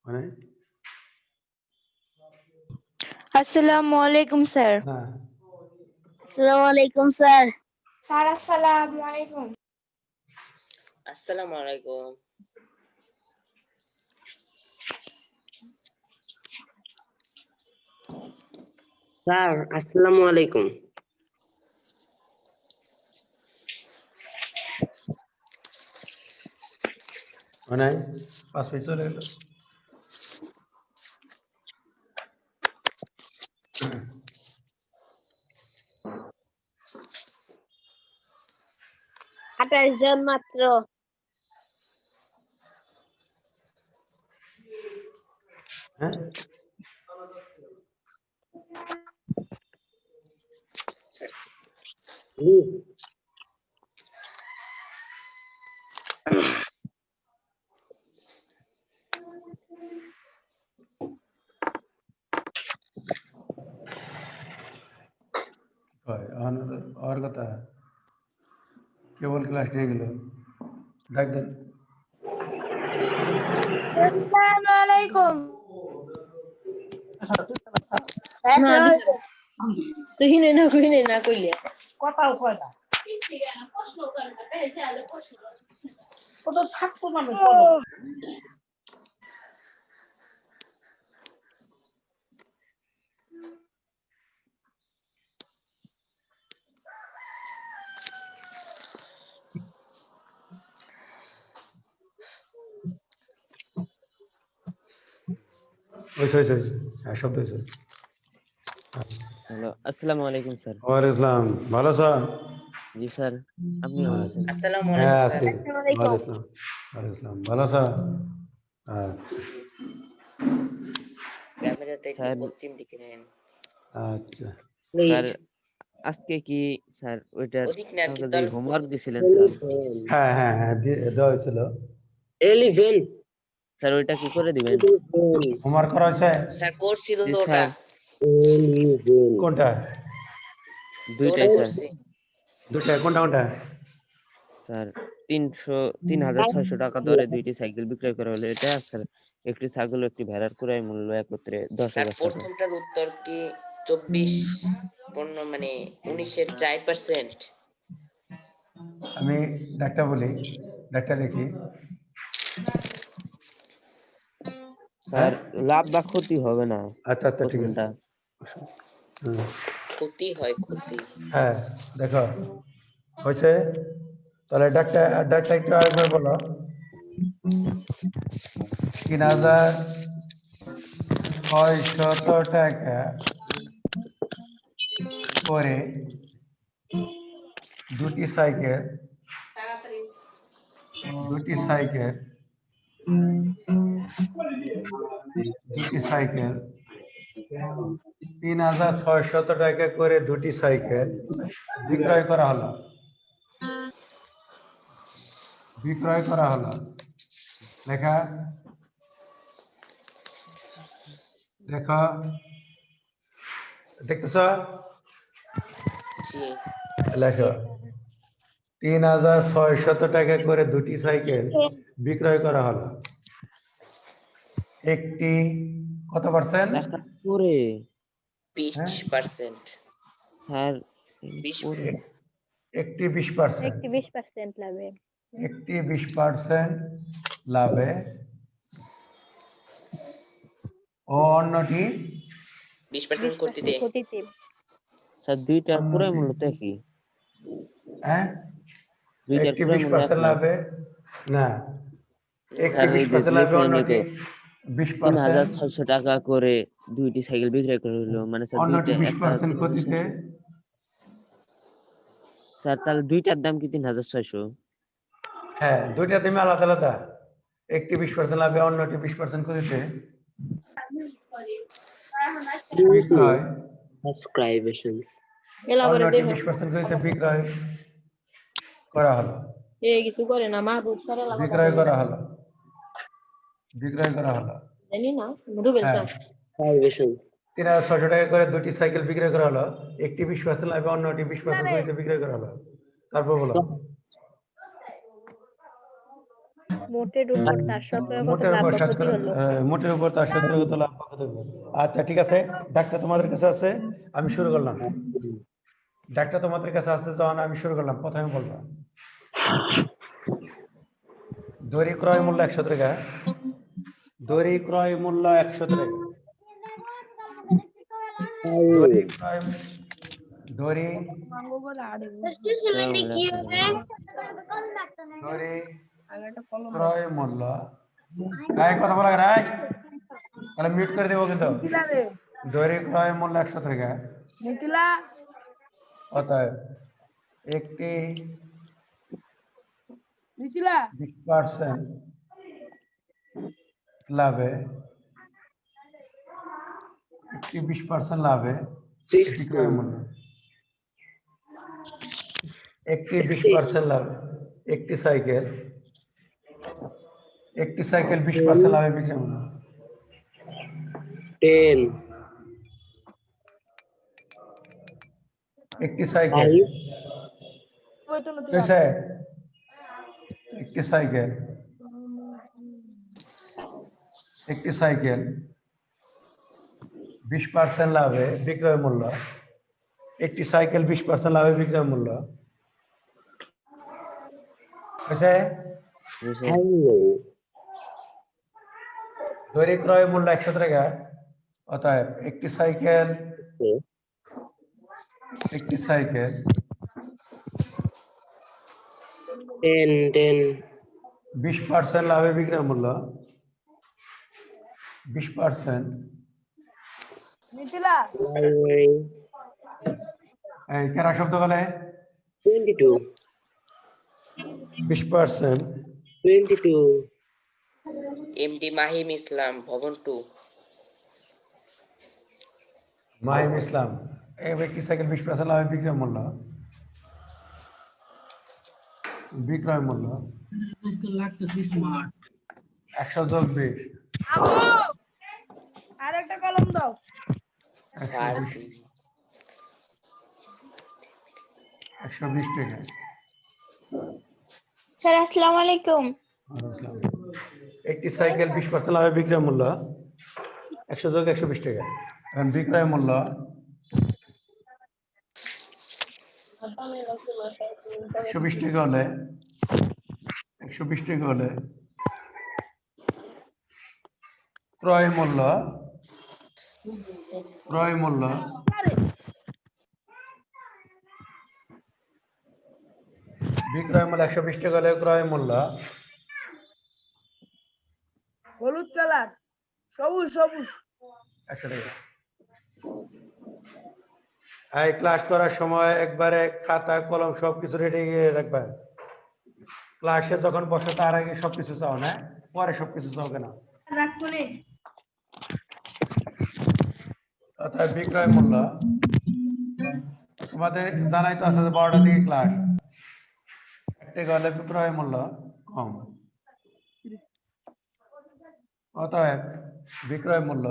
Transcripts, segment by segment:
মানে আসসালামু আলাইকুম স্যার। না আসসালামু আলাইকুম স্যার। স্যার আসসালামু আলাইকুম। আসসালামু আলাইকুম। স্যার আসসালামু আলাইকুম। মানে 5 মিনিট চলে গেল। আঠাশ জন মাত্র। হ্যাঁ और কথা কেবল ক্লাস নিয়ে গেল ডাক দেন। আসসালামু আলাইকুম। তুই না কইলে কথাও কয় না ও তো ছাত্র মানুষ হয়েছে হ্যাঁ শব্দ হয়েছে। হ্যালো, আসসালামু আলাইকুম স্যার। ওয়ালাইকুম আসসালাম। ভালো স্যার? জি স্যার, আপনি ভালো আছেন? আসসালামু হ্যাঁ আলাইকুম আছি। স্যার। ওয়ালাইকুম আসসালাম। ভালো স্যার? আচ্ছা ক্যামেরাটা একটু স্যার পশ্চিম দিকে নেন। আচ্ছা স্যার আজকে কি স্যার ওইটা ওদিক না আর কি আমাকে যে তাহলে হোমওয়ার্ক দিছিলেন স্যার, হ্যাঁ দেওয়া হয়েছিল। এলিভেন স্যার ওইটা কি করে দিবেন? হোমওয়ার্ক করা হয়েছে? স্যার করছিল জি ওটা স্যার, কোনটা? তো ওটা দুইটাই স্যার। করছি। দুটা কোনটা? স্যার 3,600 টাকা দরে দুইটি সাইকেল বিক্রয় করা হলো। এটা স্যার একটি ছাগল ও একটি ভেড়ার ক্রয় মূল্য একত্রে স্যার 10,000 টাকা। প্রথমটার উত্তর কি 24 মানে 19-এর 4%? আমি ডাক্তার বলি, ডাক্তার দেখি। স্যার লাভ বা ক্ষতি হবে না আচ্ছা ঠিক আছে। প্রথমটা। ক্ষতি হয় ক্ষতি। হ্যাঁ দেখো হয়েছে, তাহলে ডাক্তার একটু আরেকবার বলো। 3,600 টাকা করে দুটি সাইকেল দুটি সাইকেল দুটি সাইকেল 3,600 টাকা করে দুটি সাইকেল বিক্রয় করা হলো। লেখা লেখা দেখতেছ? জি লেখো 3,600 টাকা করে দুটি সাইকেল বিক্রয় করা হলো। একটি কত পার্সেন্ট? লেখার পরে 20%। স্যার 20 একটি 20%, একটি 20% লাভে। একটি 20% লাভে ও অন্যটি 20% ক্ষতিতে। ক্ষতিতে। স্যার দুইটার ক্রয় মূল্য তো একই। হ্যাঁ দুইটার একটি ক্রয় মূল্য এক 20% না। লাভে না, একটি স্যার এই যে 20% লাভে লিখলেন অন্যটি 20% 3,600 টাকা করে দুইটি সাইকেল বিক্রয় করা হলো, মানে স্যার অন্যটি দুইটা একটা 20% ক্ষতিতে। 3,600। স্যার তাহলে দুইটার দাম কি 3,600? হ্যাঁ দুইটা দামে আলাদা আলাদা, একটি 20% লাভে অন্যটি 20% ক্ষতিতে বিক্রয়, সাবস্ক্রাইবেশনস অন্যটি 20% ক্ষতিতে বিক্রয় করা হলো। কিছু করে না মাহবুব স্যার বিক্রয় করা হলো জানি না রুবেল হ্যাঁ স্যার 3,600 টাকা করে দুটি সাইকেল বিক্রয় করা হলো, একটি 20% লাভে অন্যটি 20% ক্ষতিতে বিক্রয় করা হলো। তারপর বলো মোটের উপর তার শতকরা কত মোটের লাভ উপর বা ক্ষতি শতকরা হলো? মোটের উপর তার শতকরা কত লাভ বা ক্ষতি হবে। আচ্ছা ঠিক আছে, ডাক্তার তোমাদের কাছে আছে, আমি শুরু করলাম। ডাক্তার তোমাদের কাছে আসতে যখন আমি শুরু করলাম, প্রথমে বলবো দড়ি ক্রয় মূল্য 100 টাকা। দড়ি ক্রয় মূল্য 100 টাকা। দড়ি ক্রয় দড়ি দড়ি ক্রয় মূল্য, এই কথা বলা রাই তাহলে মিউট করে দেবো কিন্তু। দড়ি ক্রয় মূল্য 100 টাকা। অতএব একটি 20% লাভে, একটি 20% লাভে বিক্রয় মূল্য, একটি 20% লাভে একটি সাইকেল 20% লাভে বিক্রয় মূল্য। 10, একটি সাইকেল 5, कैसे একটি সাইকেল 20% লাভে বিক্রয় মূল্য, একটি সাইকেল 20% লাভে বিক্রয় মূল্য। कैसे দড়ি ক্রয় মূল্য 100 টাকা। অতএব একটি সাইকেল 10, 20% লাভে বিক্রয় মূল্য, 20% এই কেরা শব্দ বলে 22, 20% 22, এমডি মাহিম ইসলাম, ভবন 2। মাহিম ইসলাম, এই ব্যক্তি সাইকেল 20% লাভে বিক্রয় মূল্য, বিক্রয় মূল্য 100 যোগ 20, আরেকটা কলম দাও। 120 টাকা। স্যার আসসালামু আলাইকুম। একটি সাইকেল 20% লাভে বিক্রয় মূল্য 100 যোগ 120 টাকা। এখন বিক্রয় মূল্য 120 টাকা হলে 120 টাকা হলে ক্রয় মূল্য বিক্রয় মূল্য 120 টাকা হলে ক্রয় মূল্য হলুদ কালার, সবুজ 100 টাকা। এই ক্লাস করার সময় একবারে খাতা কলম সবকিছু রেডি রাখবা। ক্লাসে যখন বসে তার আগে সবকিছু চাও না, পরে সবকিছু চাও কেন? রাখুনি। অর্থাৎ বিক্রয় মূল্য তোমাদের জানাই তো আছে যে 12টার দিকে ক্লাস, একটা গেলে বিক্রয় মূল্য কম। অতএব বিক্রয় মূল্য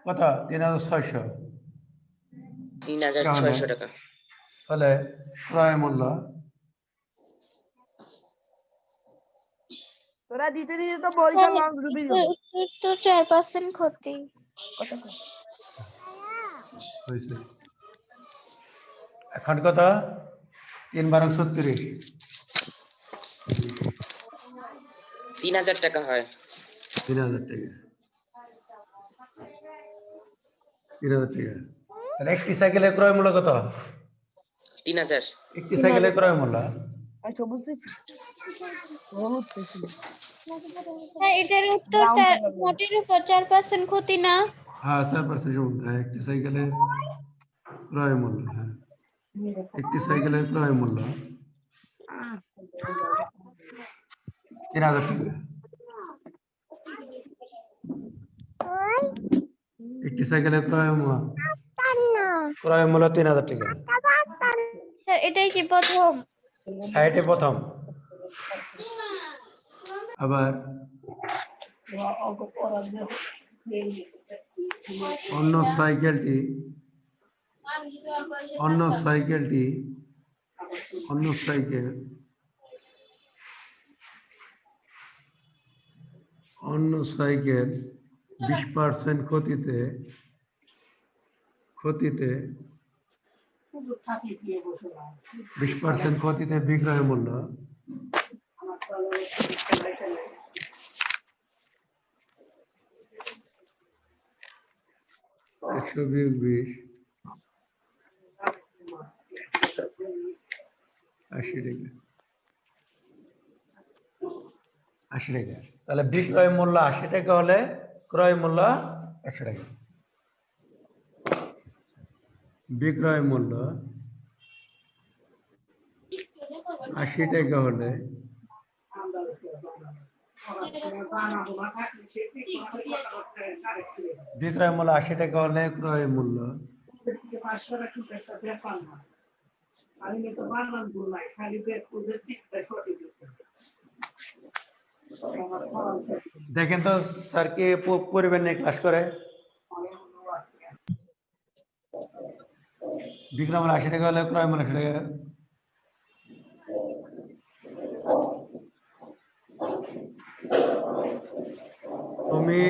কত? 3600। 3600 টাকা। তাহলে ক্রয় মূল্য তোরা দিতে দিতে তো বরিশাল লঞ্চ ডুবে যাবে। তো 4% ক্ষতি। হয়েছে। এখন কত? 3 × 36। 3000 টাকা হয়। 3000 টাকা। 3000 টাকা। তাহলে একটি সাইকেলের ক্রয় মূল্য কত? 3000। একটি সাইকেলের ক্রয় মূল্য আর সবুজ হলুদ পেছিল। হ্যাঁ, এটার উত্তর মোটের উপর 4% ক্ষতি না? হ্যাঁ 4% সমান। একটি সাইকেলের ক্রয় মূল্য, হ্যাঁ একটি সাইকেলের ক্রয় মূল্য 3000 টাকা। একটি সাইকেলের ক্রয় মূল্য 3000 টাকা। স্যার এটাই কি প্রথম? হ্যাঁ এটাই প্রথম। আবার অন্য সাইকেলটি অন্য সাইকেল 20% ক্ষতিতে শুধু থাকি দিয়ে বসে না 20% ক্ষতিতে বিক্রয় মূল্য আমার চলে 100-20 80 টাকা 80 টাকা। তাহলে বিক্রয় মূল্য 80 টাকা হলে ক্রয় মূল্য 100 টাকা। বিক্রয় মূল্য 80 টাকা হলে বিক্রয় মূল্য 80 টাকা হলে ক্রয় মূল্য 500 টাকা একটা ব্যাপার না আমি তো বানান ভুল নাই খালি বের করে দিতে সঠিক দেখেন তো স্যার কি পরিবার নিয়ে ক্লাস করে। বিক্রয় মূল্য 80 টাকা হলে ক্রয় মূল্য 80 টাকা। তুমি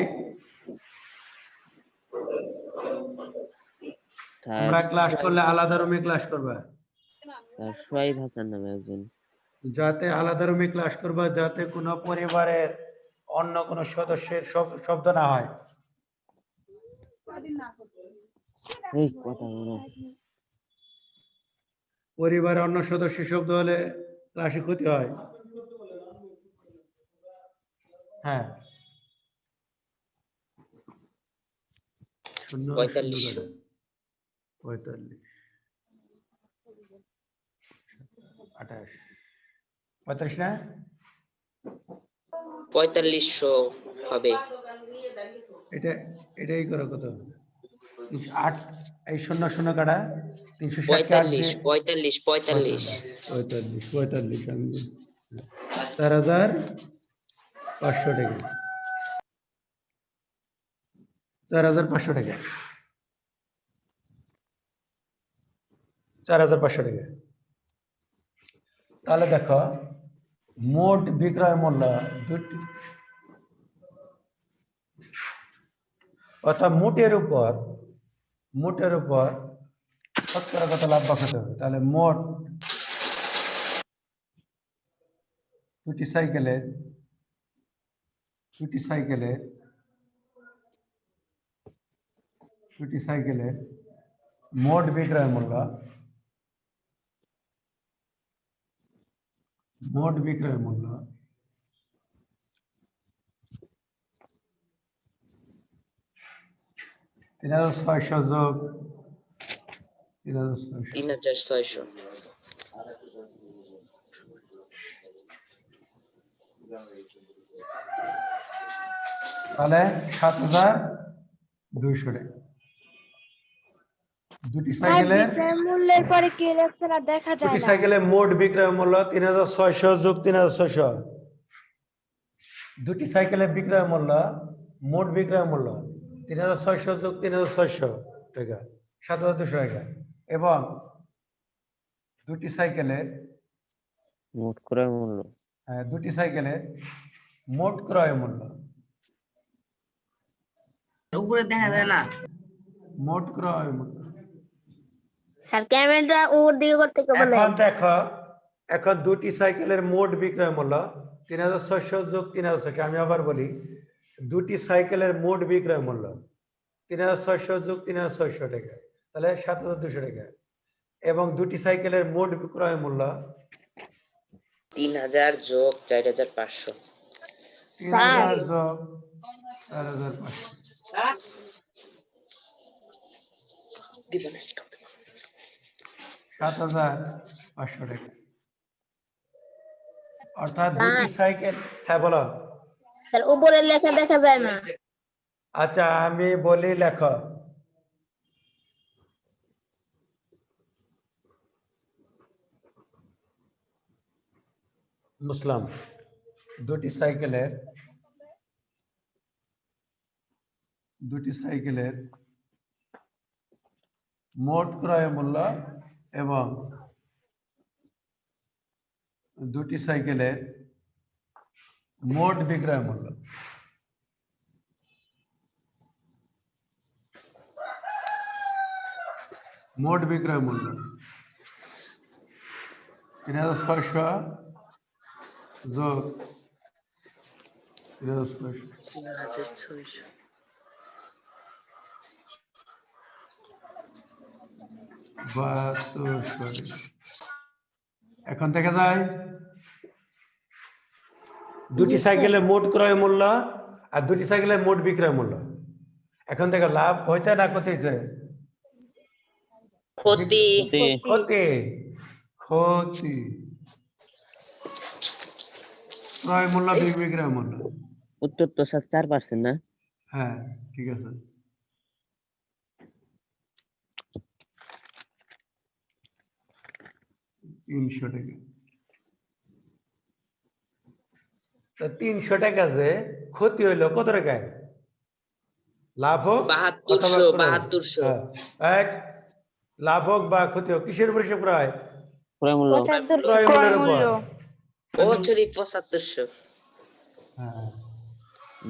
আমরা ক্লাস করলে আলাদা রুমে ক্লাস করবা, স্যার সোহাইব হাসান নামে একজন। যাতে আলাদা রুমে ক্লাস করবা, যাতে কোনো পরিবারের অন্য কোনো সদস্যের শব্দ না হয়। এই কথা বলো। পরিবারের অন্য সদস্যের শব্দ হলে ক্লাসে ক্ষতি হয়। হ্যাঁ 45 45 28 35 না 4500 হবে। এটাই করো কত 8 এই 00 কাটা 45 45 45 45 আমি 4500 টাকা 4500 টাকা 4500 টাকা। তাহলে দেখো মোট বিক্রয় মূল্য দুটি, অর্থাৎ মোটের উপর শতকরা কত লাভ বাঁকাতে হবে। তাহলে মোট দুটি সাইকেলের মোট বিক্রয় মূল্য 3600 যোগ 3600 তাহলে 7200 টাকা। দুটি সাইকেলের মূল্যের পরে কি লেখছে না দেখা যায় দুটি না। সাইকেলের মোট বিক্রয় মূল্য 3600 যোগ 3600। দুটি সাইকেলের বিক্রয় মূল্য মোট বিক্রয় মূল্য 3600 যোগ 3600 টাকা 7200 টাকা। এবং দুটি সাইকেলের মোট ক্রয় মূল্য দুটি সাইকেলের মোট ক্রয় মূল্য উপরে দেখা যায় না। মোট ক্রয় মূল্য স্যার ক্যামেরাটা ওর দিকে করতে কে বলে? এখন দেখো, এখন দুটি সাইকেলের মোট বিক্রয় মূল্য 3600 যোগ 3600। আমি আবার বলি, দুটি সাইকেলের মোট বিক্রয় মূল্য 3600 যোগ 3600 টাকা, তাহলে 7200 টাকা। এবং দুটি সাইকেলের মোট বিক্রয় মূল্য 3000 যোগ 4500 3000 যোগ 4500 দিবেন। 7500 টাকা। অর্থাৎ দুটি সাইকেল, হ্যাঁ বলো। স্যার উপরের লেখা দেখা যায় না। আচ্ছা আমি বলি, লেখো। মুসলাম, দুটি সাইকেলের মোট ক্রয় মূল্য এবং দুটি সাইকেলের মোট বিক্রয় মূল্য মোট বিক্রয় মূল্য 3600 যোগ 3600 3600 7200 এখন দেখা যায় দুটি সাইকেলের মোট ক্রয় মূল্য আর দুটি সাইকেলের মোট বিক্রয় মূল্য। এখন দেখো লাভ হয়েছে না ক্ষতি হয়েছে? ক্ষতি ক্ষতি ক্ষতি ক্রয় মূল্য বিক্রয় মূল্য। উত্তর তো স্যার 4% না? হ্যাঁ ঠিক আছে। তিনশো টাকা। তা 300 টাকা যে ক্ষতি হইলো কত টাকায়? লাভ হোক অথবা 7200 ক্রয়। 7200 হ্যাঁ, এক লাভ হোক বা ক্ষতি হোক কিসের উপর হিসাব করা হয়? ক্রয় মূল্য। ক্রয় মূল্যের উপর। ও সরি 7500 হ্যাঁ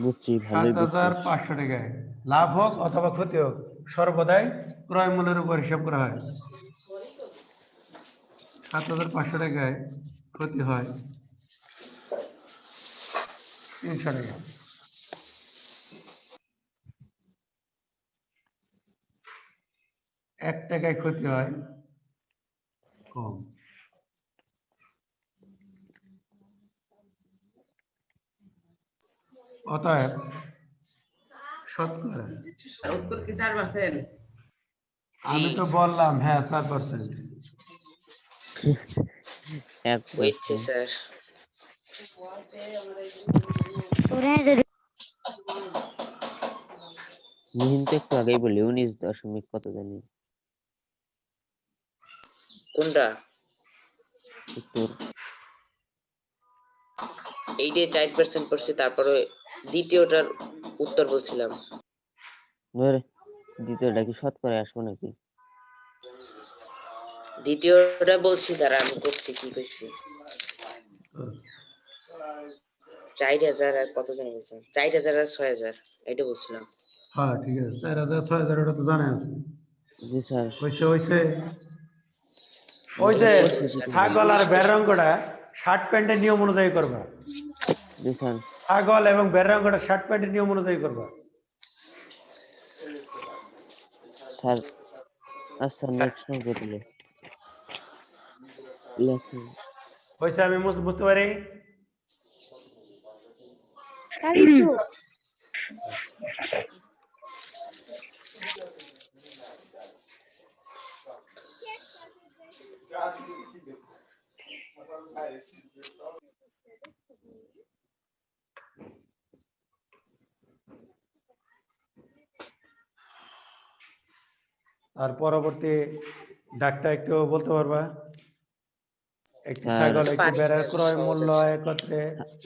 বুঝছি, ভালোই বুঝছি। 7500 টাকায় লাভ হোক অথবা ক্ষতি হোক সর্বদাই ক্রয় মূল্যের উপর হিসাব করা হয়। 7500 টাকায় ক্ষতি হয় 300 টাকা। এক টাকায় ক্ষতি হয় কম। অতএব শতকরা উত্তর কি 4%? আমি তো বললাম হ্যাঁ 4%। এক বুঝছি পয়সা। স্যার। মিহিন তো একটু আগেই বলি 19 দশমিক কত জানি কোনটা? উত্তর। এইটাই 4% পড়ছে, তারপরে দ্বিতীয়টার উত্তর বলছিলাম। ধরে দ্বিতীয়টা কি শতকরা আসবো নাকি? দ্বিতীয়টা বলছি, তারা আমি করছি কি কইছি 4000 আর কত জন বলছেন 4000 আর 6000 এটা বলছিলাম। হ্যাঁ ঠিক আছে 4000 6000 ওটা তো জানা আছে। জি স্যার। হইছে হইছে। ওই যে ছাগল আর বেড়ার অঙ্কটা শার্ট প্যান্টের নিয়ম অনুযায়ী করবা। জি স্যার। ছাগল এবং বেড়ার অঙ্কটা শার্ট প্যান্টের নিয়ম অনুযায়ী করবা। স্যার আচ্ছা নেক্সট অঙ্ক দিলে লেখেন। হইছে আমি বুঝতে পারি। আর পরবর্তী ডাকটা একটু বলতে পারবা? একটি স্যার ছাগল এটা একটি পারি বেড়ার স্যার, ক্রয় সহজ মূল্য আছে। একত্রে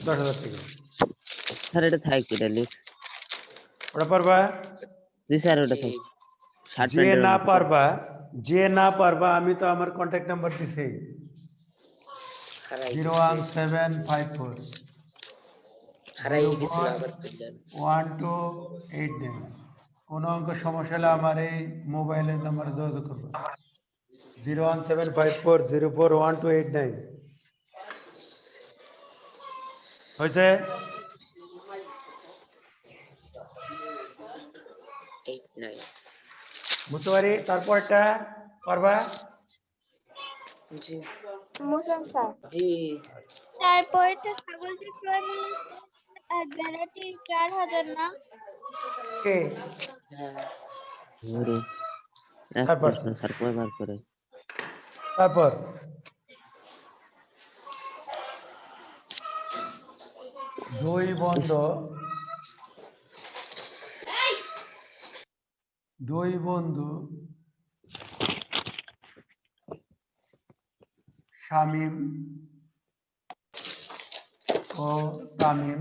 10,000 টাকা। স্যার এটা থাক, এটা লিখ। ওটা পারবা? জি স্যার ওটা জি থাক। শার্ট যে প্যান্টের না অঙ্ক তো। পারবা যে না পারবা আমি তো আমার কন্ট্যাক্ট নাম্বার দিছি হারাই গেছে 01754 হারাই গেছিল, আবার করলেন। 1289। কোনো অঙ্ক সমস্যা হলে আমার এই মোবাইলের নাম্বারে যোগাযোগ করবে 01754041289। হয়েছে? 89 বুঝতে পারি। তারপরটা পারবা? জি মুসলমান জি তারপরেরটা ছাগলটির ক্রয় মূল্য আর বেড়াটি 4000 না? কে হ্যাঁ ধরে এক প্রশ্ন 4%। স্যার কয়বার করে? তারপর দুই বন্ধু শামীম ও তামিম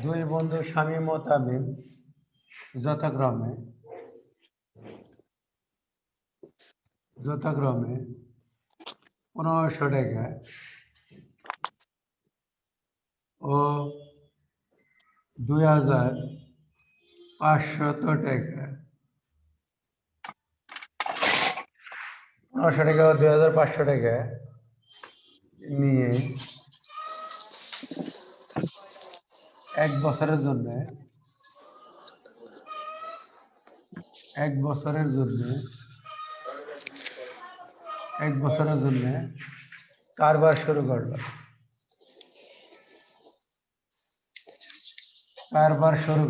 দুই বন্ধু শামীম ও তামিম যথাক্রমে 1500 টাকা ও 2500 টাকা 900 টাকা বা 2500 টাকা নিয়ে 1 বছরের জন্য 1 বছরের জন্য কারবার শুরু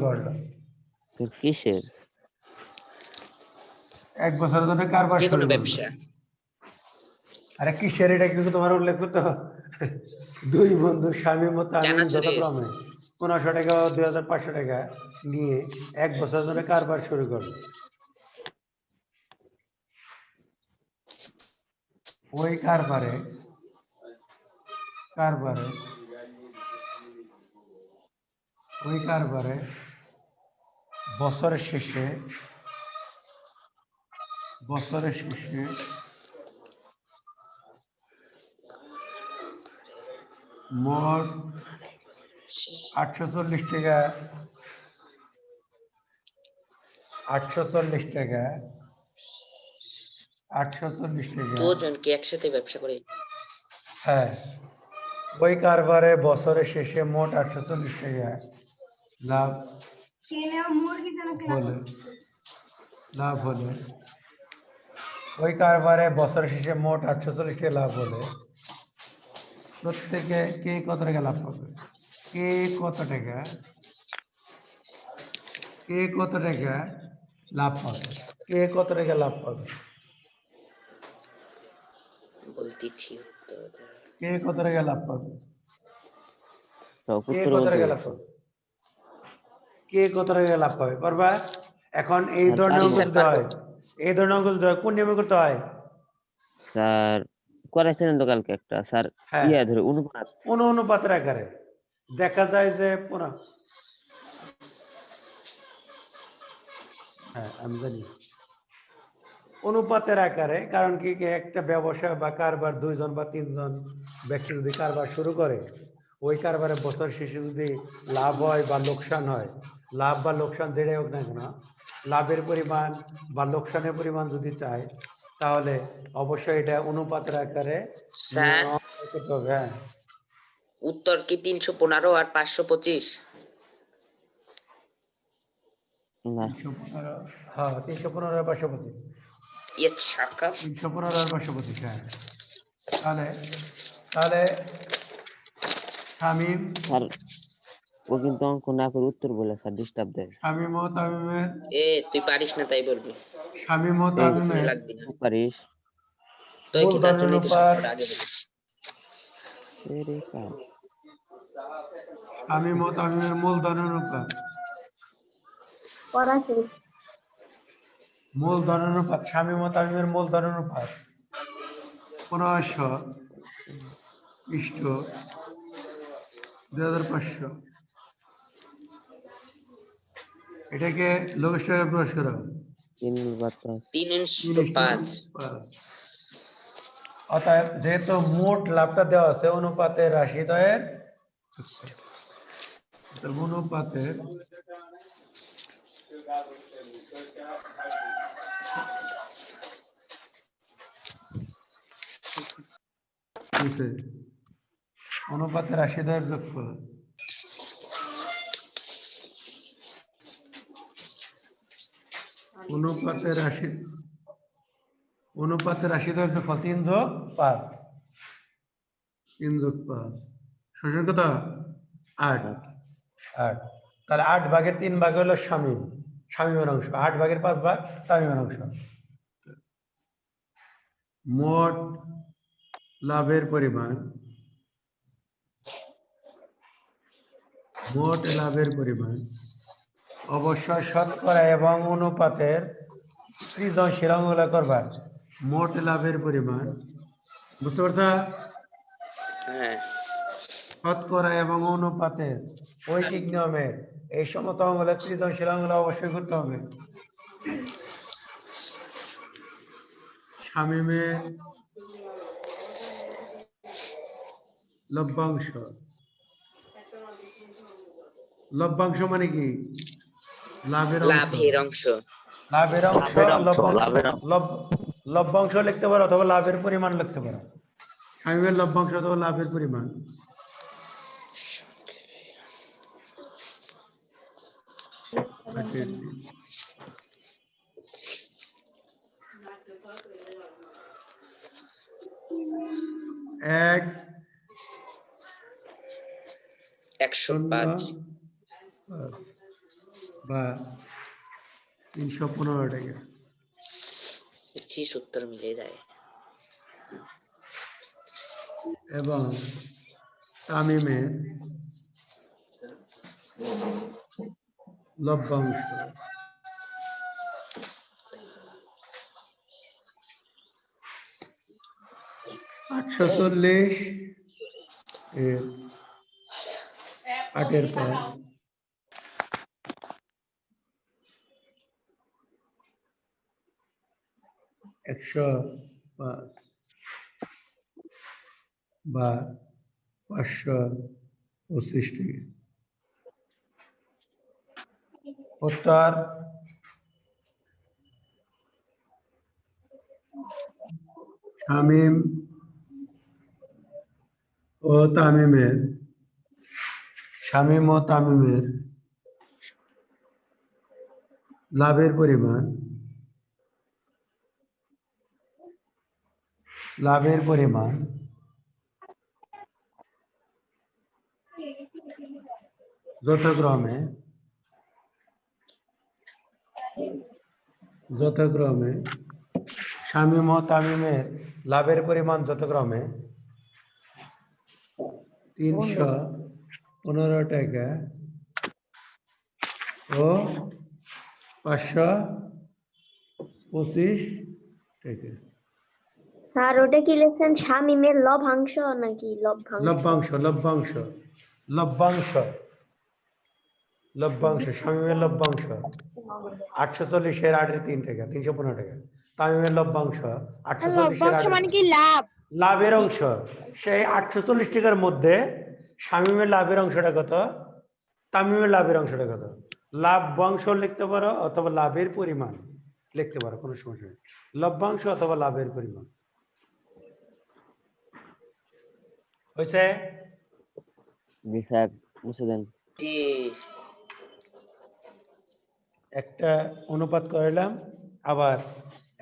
করলো। তো কিসের? 1 বছরের জন্য কারবার যে শুরু কোনো করলো। ব্যবসা। আরে কিসের, এটা কিন্তু তোমার উল্লেখ করতে হবে। দুই বন্ধু স্বামী মতো আমি জানা জরুরি। যথাক্রমে 1500 টাকা ও 2500 টাকা নিয়ে 1 বছর ধরে কারবার শুরু করলো। ওই কারবারে বছরের শেষে মোট 840 টাকা দুজন কি একসাথে ব্যবসা করে? হ্যাঁ, ওই কারবারে বছরের শেষে মোট 840 টাকা লাভ হলে ওই কারবারে বছরের শেষে মোট 840 টাকা লাভ হলে প্রত্যেকে কে কত টাকা লাভ পাবে? কে কত টাকা লাভ পাবে? বলতেছি উত্তর। কে কত টাকা লাভ পাবে? সব কে উত্তর কত বলতে টাকা লাভ বলছে। পাবে? কে কত টাকা লাভ পাবে পারবা? এখন এই স্যার, ধরনের পারবো। অঙ্ক যদি হয়, কোন নিয়মে করতে হয়? স্যার করেছিলেন তো কালকে একটা, স্যার হ্যাঁ, ইয়া ধরে অনুপাত। অনুপাতের আকারে দেখা যায় যে হ্যাঁ আমি জানি অনুপাতের আকারে, কারণ কি একটা ব্যবসা বা কারবার 2 জন বা 3 জন ব্যক্তি যদি কারবার শুরু করে, ওই কারবারে বছর শেষে যদি লাভ হয় বা লোকসান হয়, লাভ বা লোকসান যেটাই হোক না কেন, লাভের পরিমাণ বা লোকসানের পরিমাণ যদি চায়, তাহলে অবশ্যই এটা অনুপাতের আকারে স্যার করতে হবে। হ্যাঁ, উত্তর কি 315 আর 525? না 315, হ্যাঁ 315 আর 525, ইয়ে ছাকা। 315 আর 525। হ্যাঁ, তাহলে শামীম স্যার, ও কিন্তু অঙ্ক না করে উত্তর বলে স্যার ডিস্টার্ব দেয়। তুই পারিস না তাই বলবি? এই লাগবি না। পারিস। তুই কি তার জন্যই তো সংখ্যাটা আগে বলিস? এরে কাল। শামীম ও তামিমের মূলধন অনুপাত পড়া শেষ। শামীম ও তামিমের মূলধন অনুপাত 1500 ইষ্ট 2500। এটাকে লঘিষ্ঠ প্রকাশ করা হয়। 3:5। অতএব যেহেতু মোট লাভটা দেওয়া আছে অনুপাতের রাশিদ্বয়ের অনুপাতের রাশিদ্বয়ের যোগফল। অনুপাতের রাশিদ্বয়ের যোগফল 3 যোগ 5। 3 যোগ 5 সমান কত? 8। তাহলে 8 ভাগের 3 ভাগ হলো শামীমের অংশ, 8 ভাগের 5 ভাগ তামিমের অংশ। মোট লাভের পরিমাণ অবশ্যই শতকরা এবং অনুপাতের সৃজনশীল অঙ্কগুলো করবা। মোট লাভের পরিমাণ বুঝতে পারছো? হ্যাঁ, শতকরা এবং অনুপাতের ঐকিক নিয়মের এই সমস্ত অঙ্কগুলো সৃজনশীল অঙ্কগুলো অবশ্যই করতে হবে। শামীমের লভ্যাংশ লভ্যাংশ মানে কি? লাভের লাভের অংশ। অংশ। লাভের অংশ, লভ্যাংশ লিখতে পারো অথবা লাভের পরিমাণ লিখতে পারো। শামীমের লভ্যাংশ অথবা লাভের পরিমাণ। এক 105 বা 315 টাকা 70 মিলে যায়। এবং তামিমের লভ্যাংশ 840 এর 8 পর 105 বা 525 টাকা। উত্তর শামীম ও তামিমের লাভের পরিমাণ যথাক্রমে শামীম ও তামিমের লাভের পরিমাণ যথাক্রমে 315 টাকা ও 525 টাকা। স্যার ওটা কি লিখছেন শামীমের লভ্যাংশ নাকি লভ্যাংশ? লভ্যাংশ শামীমের লভ্যাংশ 840 এর 8 3 টাকা 315 টাকা। তামিমের লভ্যাংশ 840 এর 8 মানে কি লাভ? লাভের অংশ। সেই 840 টাকার মধ্যে শামীমের লাভের অংশটা কত, তামিমের লাভের অংশটা কত? লভ্যাংশ লিখতে পারো অথবা লাভের পরিমাণ লিখতে পারো, কোনো সমস্যা নেই। লভ্যাংশ অথবা লাভের পরিমাণ হয়েছে। জি স্যার, মুছে দেন। জি একটা অনুপাত করাইলাম, আবার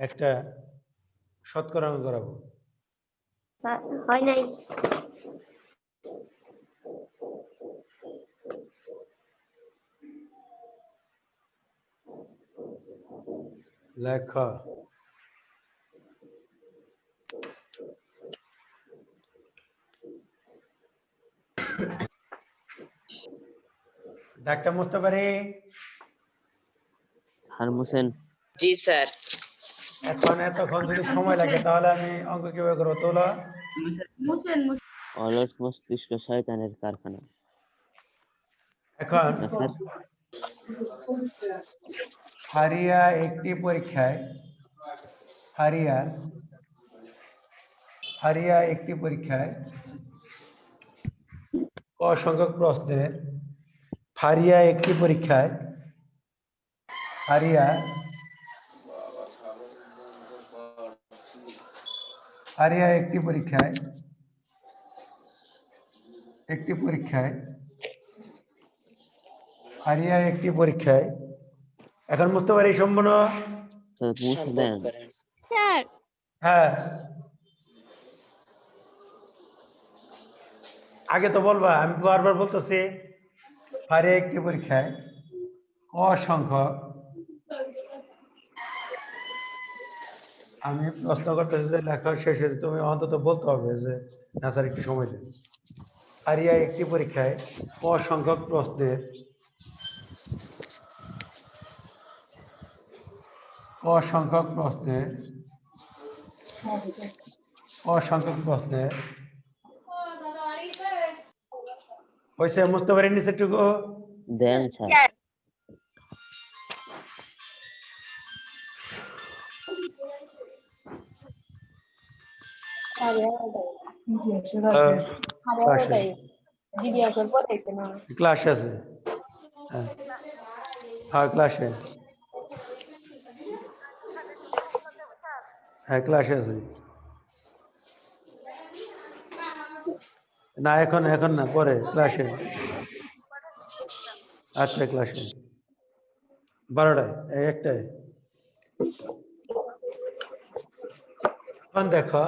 একটা শতকরা করাবো। হয় নাই। লেখ ডাক্তার মুছতে পারি? আর মুছেন। জি স্যার। এখন এতক্ষণ যদি সময় লাগে তাহলে আমি অঙ্ক কিভাবে করবো? তোলা মুছেন অলস মস্তিষ্ক শয়তানের কারখানা। এখন না স্যার? ফারিয়া একটি পরীক্ষায় ক সংখ্যক প্রশ্নের ফারিয়া একটি পরীক্ষায় এখন বুঝতে পারি সম্পূর্ণ। স্যার মুছে দেন। স্যার হ্যাঁ, আগে তো বলবা, আমি বারবার বলতেছি। ফারিয়া একটি পরীক্ষায় ক সংখ্যক, আমি প্রশ্ন করতেছি যে লেখা শেষে তুমি অন্তত বলতে হবে যে না স্যার একটু সময় দিন। ফারিয়া একটি পরীক্ষায় ক সংখ্যক প্রশ্নের হয়েছে, বুঝতে পারি নিচেটুকু দেন স্যার। ক্লাস আছে। হ্যাঁ ক্লাসে, হ্যাঁ ক্লাসে আছে। না এখন না, পরে ক্লাসে। আচ্ছা ক্লাসে 12টায়, একটায়। এখন দেখো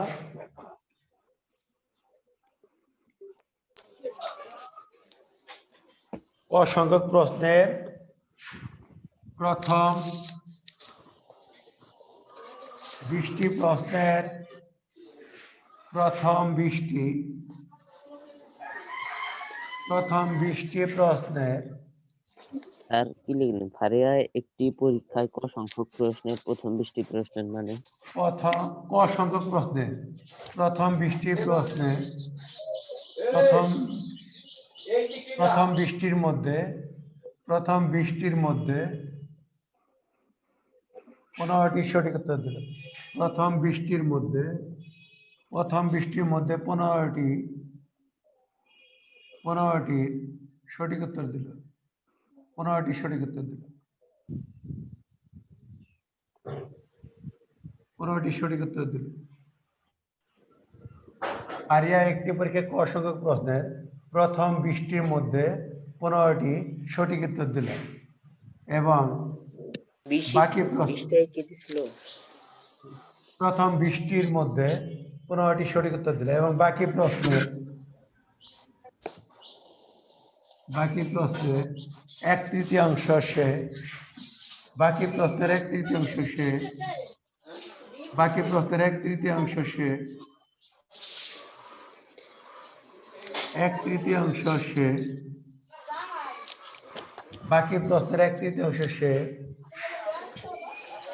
অসংখ্যক প্রশ্নের প্রথম 20টি প্রশ্নের প্রথম 20টি প্রশ্নের স্যার কি লিখলেন? ফারিয়ায় একটি পরীক্ষায় ক সংখ্যক প্রশ্নের প্রথম 20টি প্রশ্নের মানে ক সংখ্যক প্রশ্নের প্রথম 20টি প্রশ্নের প্রথম 20টির মধ্যে 15টি সঠিক উত্তর দিল। প্রথম 20টির মধ্যে 15টি সঠিক উত্তর দিল। 15টি সঠিক উত্তর দিল। আরিয়া একটি পরীক্ষায় ক সংখ্যক প্রশ্নের প্রথম 20টির মধ্যে 15টি সঠিক উত্তর দিল এবং বাকি প্রথম 20টির মধ্যে 15টি সঠিক উত্তর দিল এবং বাকি প্রশ্নের এক তৃতীয়াংশ সে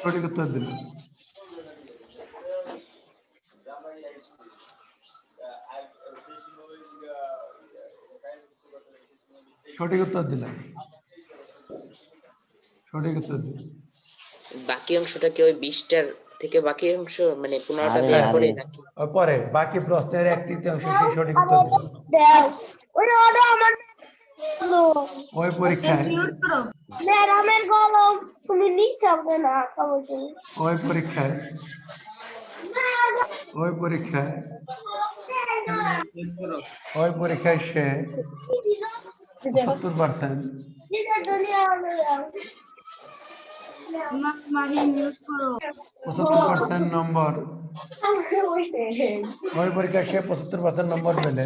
সঠিক উত্তর দিল। বাকি অংশটা কি ওই 20টার থেকে বাকি অংশ মানে 15টা দেওয়ার পরে নাকি পরে বাকি প্রশ্নের এক তৃতীয়াংশ সে সঠিক উত্তর দিল। ওই পরীক্ষায় ম্যাডামের কলম তুমি নিঃশব্দে না খবর তুমি ওই পরীক্ষায় 70% নম্বর ওই পরীক্ষায় সে 75% নম্বর পেলে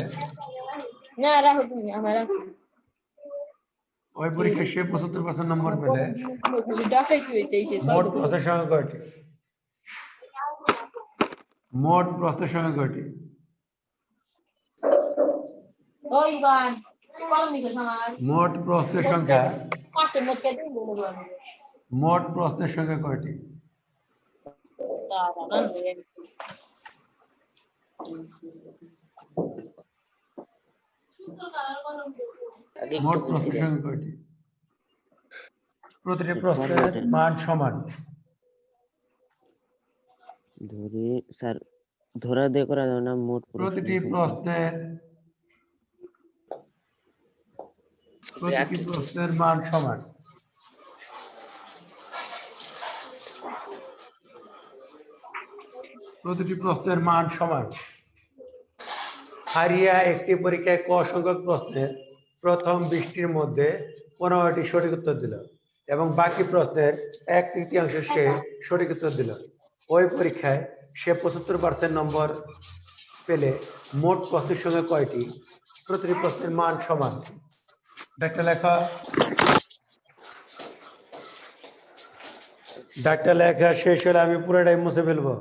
না রাখো তুমি আমার ওই পরীক্ষায় সে 75% নম্বর পেলে ডাকাই কি হইতেছে মোট প্রশ্নের সংখ্যা কয়টি? মোট প্রশ্নের সংখ্যা কয়টি? ওই বান কলম নিকে আমার মোট প্রশ্নের সংখ্যা পাঁচটার মধ্যে দিন বলে দাও মোট প্রশ্নের সংখ্যা কয়টি? দাদা না মোট প্রশ্নের সংখ্যা কয়টি? প্রতিটি প্রশ্নের মান সমান। ধরে স্যার ধরা দিয়ে করা যাবে না? মোট প্রতিটি প্রশ্নের মান সমান। হারিয়া একটি পরীক্ষায় ক সংখ্যক প্রশ্নের প্রথম 20টির মধ্যে 15টি সঠিক উত্তর দিল এবং বাকি প্রশ্নের এক তৃতীয়াংশ সে সঠিক উত্তর দিল। ওই পরীক্ষায় সে 75% নম্বর পেলে মোট প্রশ্নের সংখ্যা কয়টি? প্রতিটি প্রশ্নের মান সমান। ডাক্তার লেখা শেষ হলে আমি পুরোটাই মুছে ফেলবো।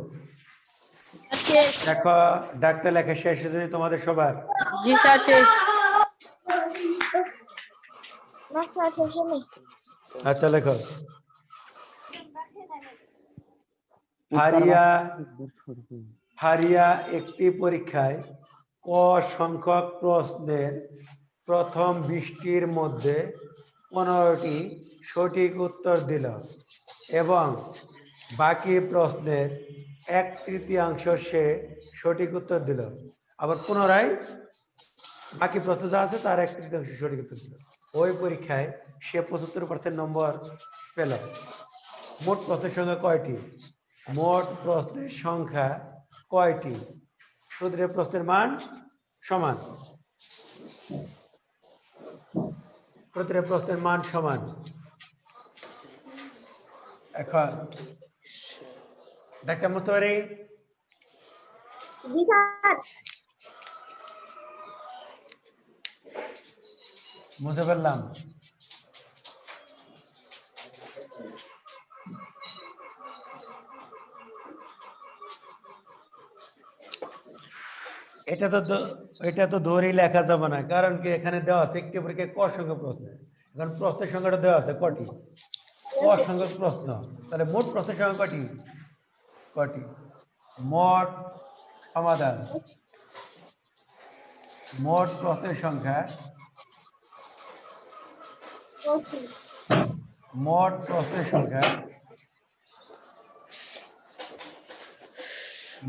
দেখো ডাক্তার লেখা শেষ হয়েছে তোমাদের সবার? জি স্যার শেষ। আচ্ছা লেখো। হারিয়া একটি পরীক্ষায় ক সংখ্যক প্রশ্নের প্রথম 20টির মধ্যে 15টি সঠিক উত্তর দিল এবং বাকি প্রশ্নের এক তৃতীয়াংশ সে সঠিক উত্তর দিল। আবার পুনরায় বাকি প্রশ্ন যা আছে তার 1/3 সঠিক উত্তর ছিল। ওই পরীক্ষায় সে 75% নম্বর পেল। মোট প্রশ্নের সংখ্যা কয়টি? মোট প্রশ্নের সংখ্যা কয়টি? প্রতিটি প্রশ্নের মান সমান। প্রতিটি প্রশ্নের মান সমান। এখন ডাক্তার মুস্তাফারি বুঝতে পারলাম। এটা তো ধরেই লেখা যাবে না, কারণ কি এখানে দেওয়া আছে একটি পরীক্ষায় ক সংখ্যক প্রশ্ন। এখন প্রশ্নের সংখ্যাটা দেওয়া আছে কটি? ক সংখ্যক প্রশ্ন। তাহলে মোট প্রশ্নের সংখ্যা কটি? কটি? মোট সমাধান, মোট প্রশ্নের সংখ্যা, মোট প্রশ্নের সংখ্যা,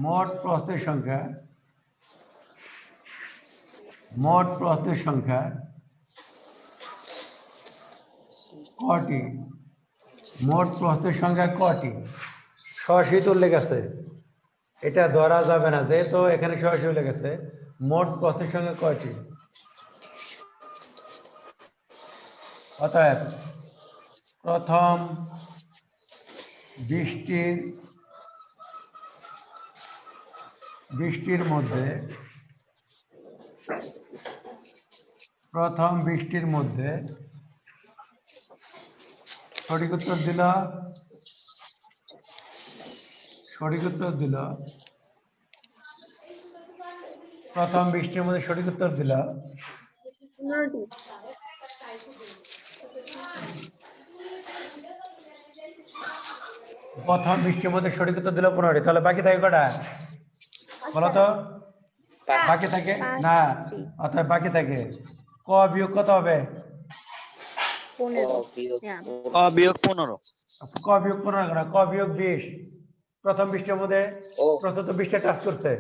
মোট প্রশ্নের সংখ্যা, মোট প্রশ্নের সংখ্যা কটি? মোট প্রশ্নের সংখ্যা কটি? সরাসরি উল্লেখ আছে, এটা ধরা যাবে না, যেহেতু এখানে সরাসরি উল্লেখ আছে। মোট প্রশ্নের সংখ্যা কয়টি? অতএব প্রথম 20টির মধ্যে, প্রথম 20টির মধ্যে সঠিক উত্তর দিল, সঠিক উত্তর দিল, প্রথম 20টির মধ্যে সঠিক উত্তর দিল প্রথম 20টির মধ্যে সঠিক উত্তর দিল 15টি। তাহলে বাকি থাকে কটা বলো তো? বাকি থাকে না, অর্থাৎ বাকি থাকে ক বিয়োগ কত হবে? ক বিয়োগ ক বিয়োগ 15। ক বিয়োগ 15 না, ক বিয়োগ 20। প্রথম 20টির মধ্যে প্রথম তো 20টা টাচ করছে,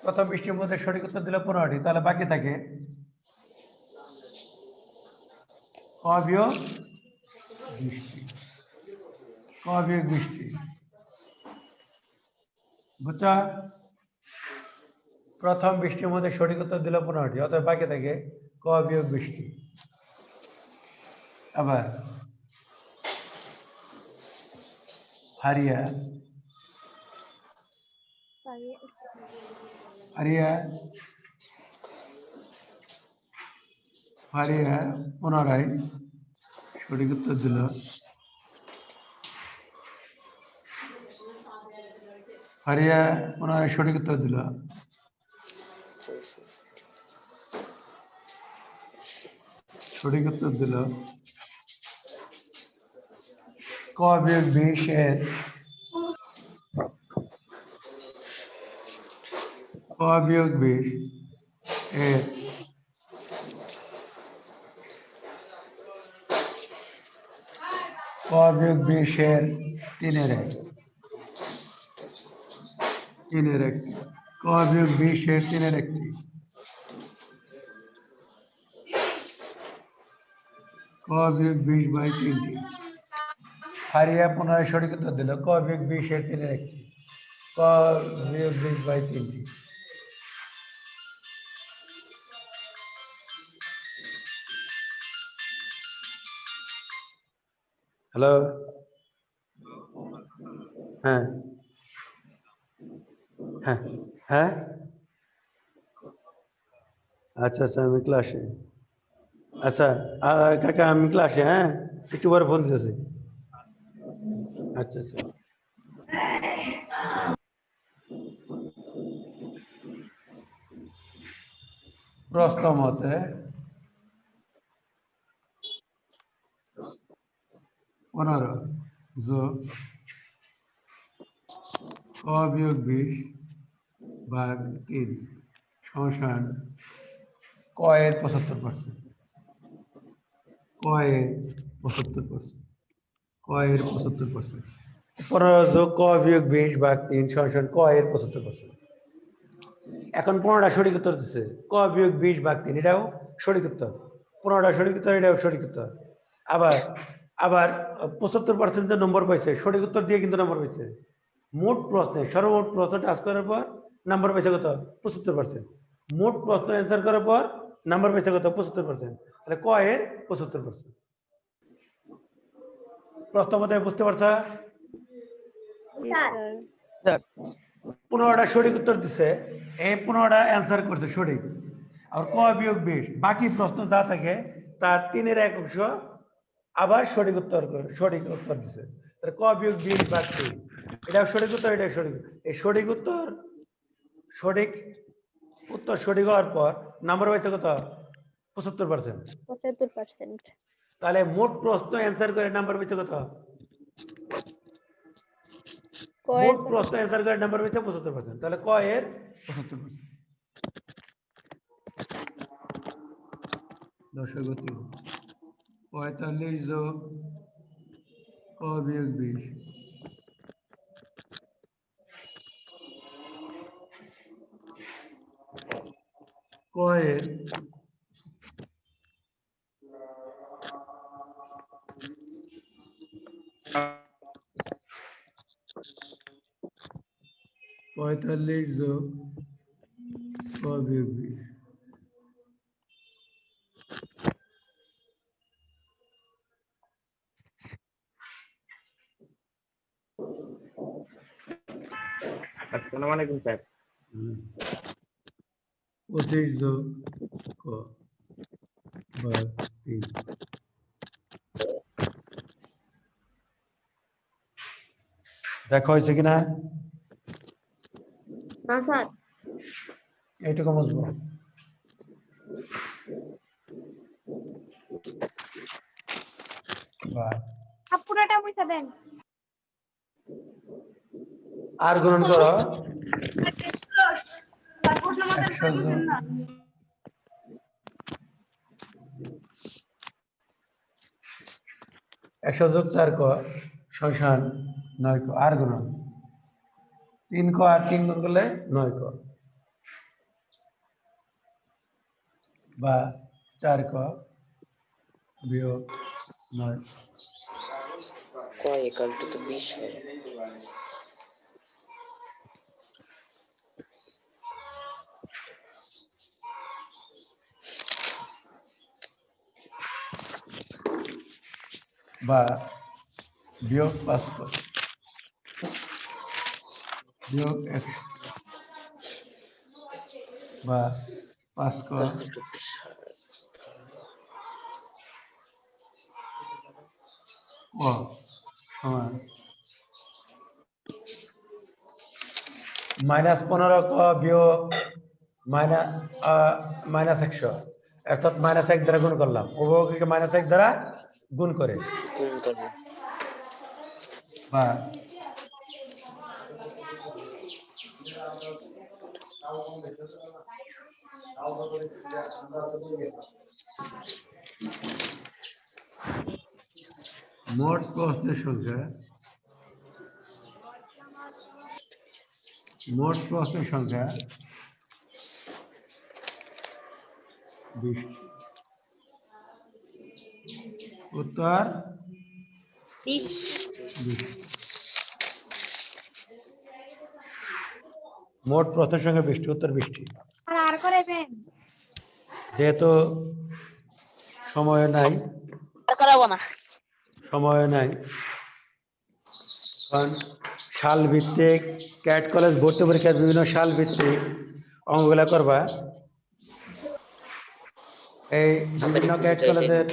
প্রথম 20টির মধ্যে সঠিক উত্তর দিল 15টি। তাহলে বাকি থাকে ক বিয়োগ 20টি, ক বিয়োগ 20টি। বুঝছো? প্রথম 20টির মধ্যে সঠিক উত্তর দিল 15টি, অতএব বাকি থাকে ক বিয়োগ 20টি। আবার হারিয়া, হারিয়া, হারিয়া পুনরায় সঠিক উত্তর দিল, হারিয়া পুনরায় সঠিক উত্তর দিল, সঠিক উত্তর দিল ক বিয়োগ 20 এর, ক বিয়োগ 20 এর ক বিয়োগ 20 এর 3-এর 1, 3-এর 1, ক বিয়োগ 20 এর 3-এর 1টি, ক বিয়োগ 20/3টি। হারিয়া পুনরায় সঠিক উত্তর দিল ক বিয়োগ 20 এর 3-এর 1টি, ক বিয়োগ 20/3টি। হ্যালো, হ্যাঁ হ্যাঁ হ্যাঁ, আচ্ছা আচ্ছা আমি ক্লাসে, আচ্ছা কাকা আমি ক্লাসে, হ্যাঁ একটু পরে ফোন দিতেছি। আচ্ছা আচ্ছা। প্রশ্ন মতে 15 যোগ ক বিয়োগ 20/3 সমান ক এর 75%, ক এর 75%, ক এর 75%। 15 যোগ ক বিয়োগ 20/3 সমান ক এর 75%। এখন 15টা সঠিক উত্তর দিচ্ছে। ক বিয়োগ 20 ভাগ 3 এটাও সঠিক উত্তর। 15টা সঠিক উত্তর, এটাও সঠিক উত্তর। আবার আবার 75% যে নম্বর পাইছে সঠিক উত্তর দিয়ে কিন্তু নম্বর পাইছে। মোট প্রশ্নে সর্বমোট প্রশ্ন টাচ করার পর নাম্বার পাইছে কত? 75%। মোট প্রশ্ন অ্যান্সার করার পর নাম্বার পাইছে কত? 75%। তাহলে ক এর 75%। প্রশ্ন মতে বুঝতে পারছ? 15টা সঠিক উত্তর দিছে, এই 15টা অ্যান্সার করছে সঠিক। আর ক বিয়োগ 20 বাকি প্রশ্ন যা থাকে তার 3-এর 1 অংশ আবার সঠিক উত্তর দিছে। তাহলে ক বিয়োগ 20 ভাগ 3 এটাও সঠিক উত্তর, এটাও সঠিক। এই সঠিক উত্তর সঠিক হওয়ার পর নাম্বার পাইছে কত? 75%। 75%। তাহলে মোট প্রশ্ন অ্যান্সার করে নাম্বার পাইছে কত? মোট প্রশ্ন অ্যান্সার করে নাম্বার পাইছে 75%। তাহলে ক এর 75%। দর্শক 45 যোগ ক বিয়োগ 20 ক এর 45 যোগ ক বিয়োগ 20। আসসালামু আলাইকুম স্যার। 25 যোগ ক ভাগ 3। দেখা হয়েছে কিনা? না স্যার। এইটুকু বুঝবো। পুরোটা বুঝা দেন। আর গুণন করো। প্রশ্ন মতে 100 যোগ না 100 যোগ 4 ক সমান 9 ক। আর গুণন 3 ক আর 3 গুণ করলে 9 ক বা 4 ক বিয়োগ 9। ক ইকুয়াল টু তো 20 হয়। বা বিয়োগ 5 ক বিয়োগ 100 বা 5 ক ক সমান -15 ক বিয়োগ -100, অর্থাৎ -1 দ্বারা গুণ করলাম। উভয়কে -1 দ্বারা গুণ করে গুণ করব। বা মোট প্রশ্নের সংখ্যা 20। উত্তর 20। 20। মোট প্রশ্নের সংখ্যা 20টি, উত্তর 20টি। আর করাবেন? যেহেতু সময় নাই, করাবো না। কারণ সাল ভিত্তিক ক্যাট কলেজ ভর্তি পরীক্ষার বিভিন্ন সাল ভিত্তিক অঙ্কগুলা করবা। এই বিভিন্ন ক্যাট কলেজের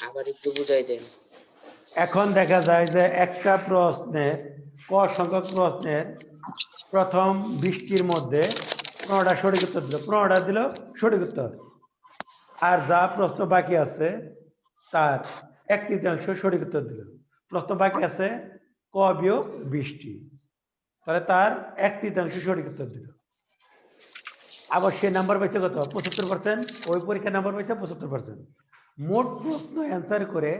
আবার একটু বুঝাই দেন। এখন দেখা যায় যে একটা প্রশ্নের ক সংখ্যক প্রশ্নের প্রথম 20টির মধ্যে 15টা সঠিক উত্তর দিল, 15টা দিল সঠিক উত্তর। আর যা প্রশ্ন বাকি আছে তার 1/3 সঠিক উত্তর দিল। প্রশ্ন বাকি আছে ক বিয়োগ 20টি, তাহলে তার 1/3 সঠিক উত্তর দিল। আবার সে নাম্বার পাইছে কত? 75%। ওই পরীক্ষার নাম্বার পাইছে 75%। মোট প্রশ্ন অ্যান্সার করে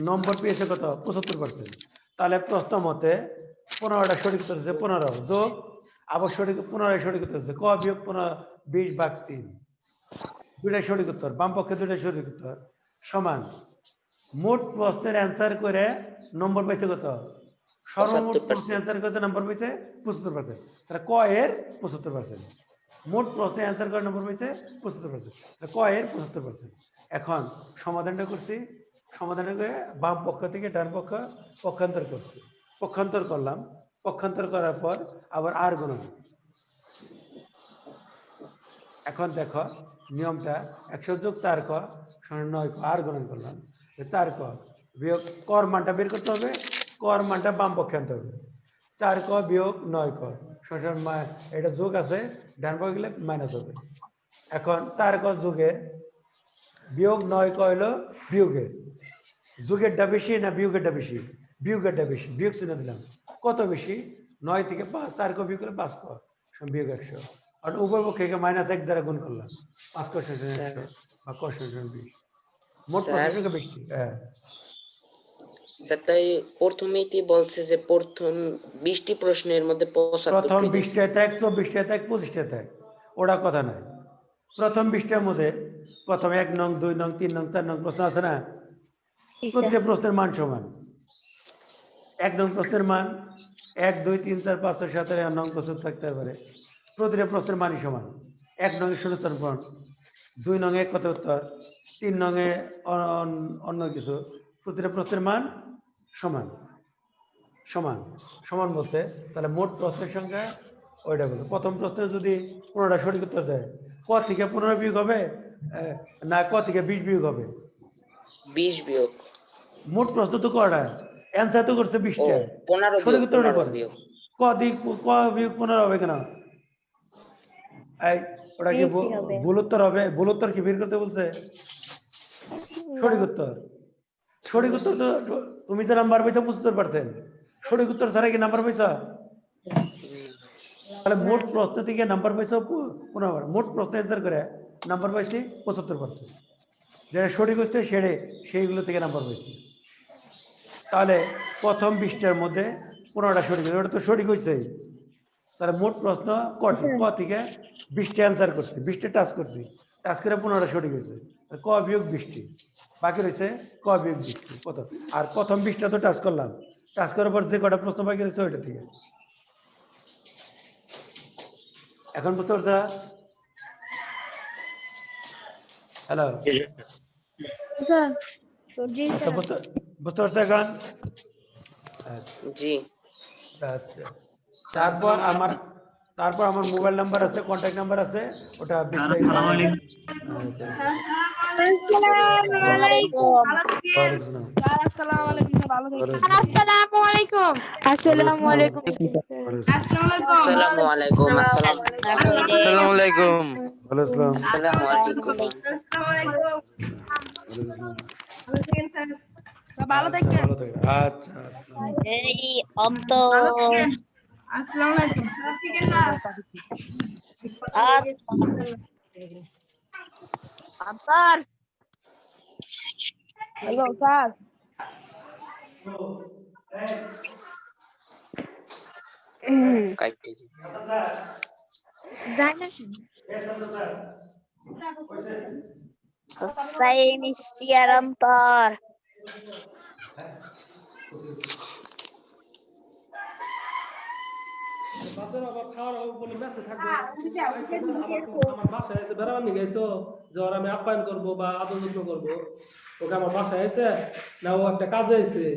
নম্বর পেয়েছে কত? 75%। তাহলে প্রশ্ন মতে 15টা সঠিক উত্তর হচ্ছে 15 যোগ আবার সঠিক পুনরায় সঠিক উত্তর হচ্ছে ক বিয়োগ 20/3 দুটাই সঠিক উত্তর বাম পক্ষে দুটাই সঠিক উত্তর সমান মোট প্রশ্নের অ্যান্সার করে নম্বর পাইছে কত সর্বমোট 75%। প্রশ্নের অ্যান্সার করতে নম্বর পাইছে 75%, তাহলে ক এর 75%। মোট প্রশ্নের অ্যান্সার করে নম্বর পাইছে 75%, তাহলে ক এর 75%। এখন সমাধানটা করছি, সমাধানটা করে বাম পক্ষ থেকে ডান পক্ষ পক্ষান্তর করছি, পক্ষান্তর করলাম, পক্ষান্তর করার পর আবার আর গুণন। এখন দেখো নিয়মটা 100 যোগ 4 ক সমান 9 ক, আর গুণন করলাম 4 ক বিয়োগ কর মানটা বের করতে হবে, কর মানটা বাম পক্ষে আনতে হবে। 4 ক বিয়োগ 9 ক সমান এটা যোগ আছে, ডান পক্ষে গেলে মাইনাস হবে। এখন 4 ক যোগের বিয়োগ 9 ক হলো বিয়োগের, যোগেরটা বেশি না বিয়োগেরটা বেশি? বিয়োগেরটা বেশি, বিয়োগ চিহ্ন দিলাম। কত বেশি? 9 থেকে 5, 4 ক বিয়োগ করলে 5 ক সমান বিয়োগ 100, আর উভয় পক্ষে -1 দ্বারা গুণ করলাম, 5 ক সমান 100 বা ক সমান 20। মোট স্যার? প্রশ্নের সংখ্যা 20টি। হ্যাঁ স্যার তাই প্রথমেই কি বলছে যে প্রথম 20টি প্রশ্নের মধ্যে প্রথম 75টি দিয়েছে। 20টা ত্যাগ, 24টা ত্যাগ, 25টা ত্যাগ, ওটা কথা নাই। প্রথম 20টার মধ্যে প্রথম 1 নং 2 নং 3 নং 4 নং প্রশ্ন আছে না, প্রতিটা প্রশ্নের মান সমান। 1 নং প্রশ্নের মান 1 2 3 4 5 6 7 8 নং প্রশ্ন থাকতে পারে, প্রতিটা প্রশ্নের মানই সমান। 1 নং এর শূন্যস্থান পূরণ, 2 নং এ কত উত্তর, 3 নং এ অন্য কিছু, প্রতিটা প্রশ্নের মান সমান। সমান সমান বলতে তাহলে মোট প্রশ্নের সংখ্যা ওইটা বলতে, প্রথম প্রশ্নে যদি 15টা সঠিক উত্তর দেয়, ক থেকে 15 বিয়োগ হবে না ক থেকে 20 বিয়োগ হবে? 20 বিয়োগ মোট প্রশ্ন তো কটা, অ্যান্সার তো করছে 20টা, 15 সঠিক বিয়োগ উত্তরটা 15 করে বিয়োগ ক বিয়োগ 15 হবে কেন? এই ওটা কি ভুল উত্তর হবে? ভুল উত্তর কি বের করতে বলছে? সঠিক উত্তর, সঠিক উত্তর তো তুমি তো নাম্বার পাইছো 75%, সঠিক উত্তর ছাড়া কি নাম্বার পাইছো? তাহলে মোট প্রশ্ন থেকে নাম্বার পাইছো 15, মোট প্রশ্ন অ্যান্সার করে নাম্বার পাইছি 75%, যেটা সঠিক হচ্ছে সেইগুলো থেকে নাম্বার পাইছি। তাহলে প্রথম 20টার মধ্যে 15টা সঠিক, ওটা তো সঠিক হয়েছে। তাহলে মোট প্রশ্ন ক থেকে 20টা অ্যান্সার করছি, 20টা টাচ করছি, টাচ করে 15টা সঠিক হয়েছে, ক বিয়োগ 20টি বাকি রয়েছে, ক বিয়োগ 20টি কত। আর প্রথম 20টা তো টাচ করলাম, টাচ করার পর যে কটা প্রশ্ন বাকি রয়েছে ওইটা থেকে। এখন বুঝতে পারছো? হ্যালো বুঝতে পারছো এখন? জি আচ্ছা, তারপর আমার মোবাইল নাম্বার আছে, কন্ট্যাক্ট নাম্বার আছে, ওটা বিস্তারিত আসসালামু আলাইকুম। আসসালামু আলাইকুম। আসসালামু আলাইকুম। আসসালামু আলাইকুম আসসালামু আসসালামু আলাইকুম। আসসালামু আলাইকুম ভালো থাকবেন। আচ্ছা এই অন্তর আসসালামু আলাইকুম। অন্তর হ্যালো স্যার। কাইটে যায় না হুসাইন ইশতিয়ার অন্তর। আমার বাসায় এসে বেড়াবার নিয়ে গেছো, জ্বর আমি আপ্যায়ন করবো বা আদর যত্ন করবো, ওকে আমার বাসায় এসে না ও একটা কাজে এসে